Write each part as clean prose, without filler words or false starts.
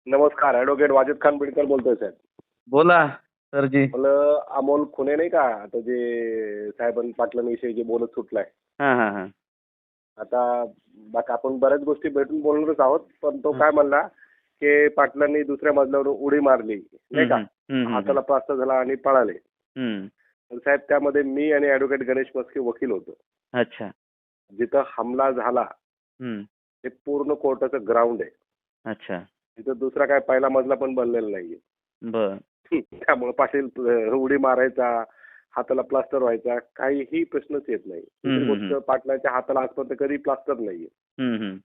नमस्कार, ॲडव्होकेट वाजिद खान बिडकर बोलतोय साहेब. बोला सरजी. म्हणलं अमोल खुने नाही का, आता जे साहेबांनी पाटलांविषयी जे बोलत सुटलाय. हां, हां, हां. आता बाकी आपण बऱ्याच गोष्टी भेटून बोलणारच आहोत, पण तो हं. काय म्हणला की पाटलांनी दुसऱ्या मजल्यावरून उडी मारली नाही हं, का, हं. हं, हं, हाताला हं. प्लास्टर झाला आणि पळाले. हं. तर साहेब त्यामध्ये मी आणि ॲडव्होकेट गणेश मस्के वकील होतो. अच्छा. जिथं हमला झाला हं. ते पूर्ण कोर्टाचं ग्राउंड आहे. अच्छा. तिथं दुसरा काय पहिला मजला पण बनलेला नाहीये. बरं. त्यामुळे पाटील उडी मारायचा, हाताला प्लास्टर व्हायचा काहीही प्रश्नच येत नाही. हं, दुसरी हं, गोष्ट हं. पाटलाच्या हाताला आजपर्यंत कधी प्लास्टर नाहीये हं, हं.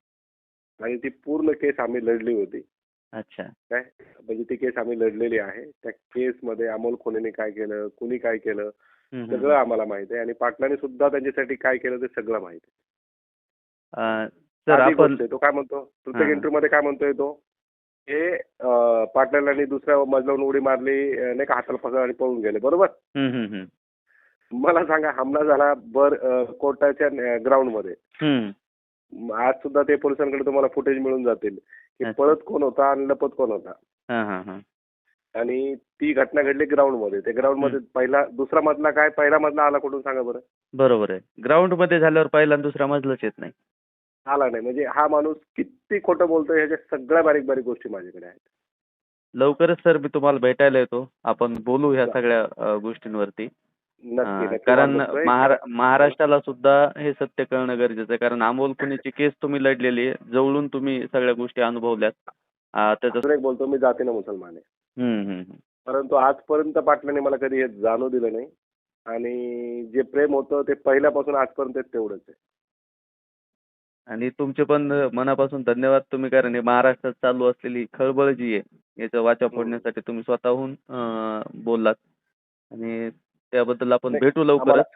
आणि ती पूर्ण केस आम्ही लढली होती. अच्छा. काय म्हणजे ती केस आम्ही लढलेली आहे. त्या केसमध्ये अमोल खुनेने काय केलं, कुणी काय केलं हं, हं, सगळं हं. आम्हाला माहिती आहे आणि पाटलांनी सुद्धा त्यांच्यासाठी काय केलं ते सगळं माहिती आहे. सर साधी आपण गोष्ट आहे. तो काय म्हणतो प्रत्येक हां. इंटरव्ह्यूमध्ये काय म्हणतोय तो, हे पाटलांनी दुसऱ्या मजल्यावरून उडी मारली नाही का हाताला पकडलं आणि पळून गेले बरोबर. हं, हं, हं. मला सांगा हमला झाला कोर्टाच्या ग्राउंडमध्ये. हं. आज सुद्धा ते पोलिसांकडे तुम्हाला फुटेज मिळून जातील की अच्छा. पळत कोण होता आणि लपत कोण होता. हां, हां, हां. आणि ती घटना घडली ग्राउंडमध्ये. त्या ग्राउंडमध्ये दुसरा मजला काय, पहिला मजला आला कुठून सांगा बरं. बरोबर आहे. ग्राउंडमध्ये झाल्यावर पहिला आणि दुसरा मजलाच येत नाही. आला नाही. म्हणजे हा माणूस किती खोटं बोलतोय ह्याच्या सगळ्या बारीक बारीक गोष्टी माझ्याकडे आहेत. लवकरच सर मी तुम्हाला भेटायला येतो. आपण बोलू ह्या बर. सगळ्या गोष्टींवरती. नक्की नक्की वाट कारण बघतोय कारण महाराष्ट्राला सुद्धा हे सत्य कळणं गरजेचं आहे. कारण अमोल खुनेची केस तुम्ही लढलेली आहे. जवळून तुम्ही सगळ्या गोष्टी अनुभवल्यात. त्याचं अजून एक बोलतो, मी जातीनं मुसलमान आहे. हं, हं, हं. परंतु आजपर्यंत पाटलांनी मला कधी हे जाणू दिलं नाही आणि जे प्रेम होतं ते पहिल्यापासून आजपर्यंत तेवढंच आहे. आणि तुमचे पण मनापासून धन्यवाद. तुम्ही कारण हे महाराष्ट्रात चालू असलेली खळबळ जी आहे, याचा वाचा हम्म. फोडण्यासाठी तुम्ही स्वतःहून बोललात आणि त्याबद्दल आपण नाही भेटू आम्हाला, लवकरच.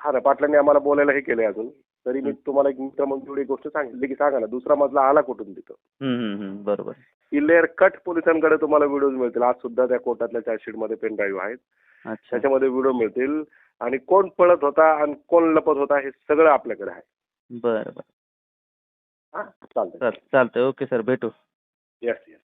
हा ना, पाटलांनी आम्हाला बोलायला हे केलंय अजून. तरी मी हं. तुम्हाला एक मित्र म्हणून तेवढी गोष्ट सांगितली की सांगा ना दुसरा मजला आला कुठून तिथं. हं, हं, हं. बरोबर. क्लिअर कट पोलिसांकडे तुम्हाला व्हिडिओज मिळतील. आज सुद्धा त्या कोर्टातल्या चार्जशीटमध्ये पेन ड्राईव्ह आहेत. अच्छा. त्याच्यामध्ये व्हिडिओ मिळतील आणि कोण पळत होता आणि कोण लपत होता हे सगळं आपल्याकडे आहे. बरं, बरं. हा चालतंय. चालतंय. ओके सर, भेटू. Yes yes.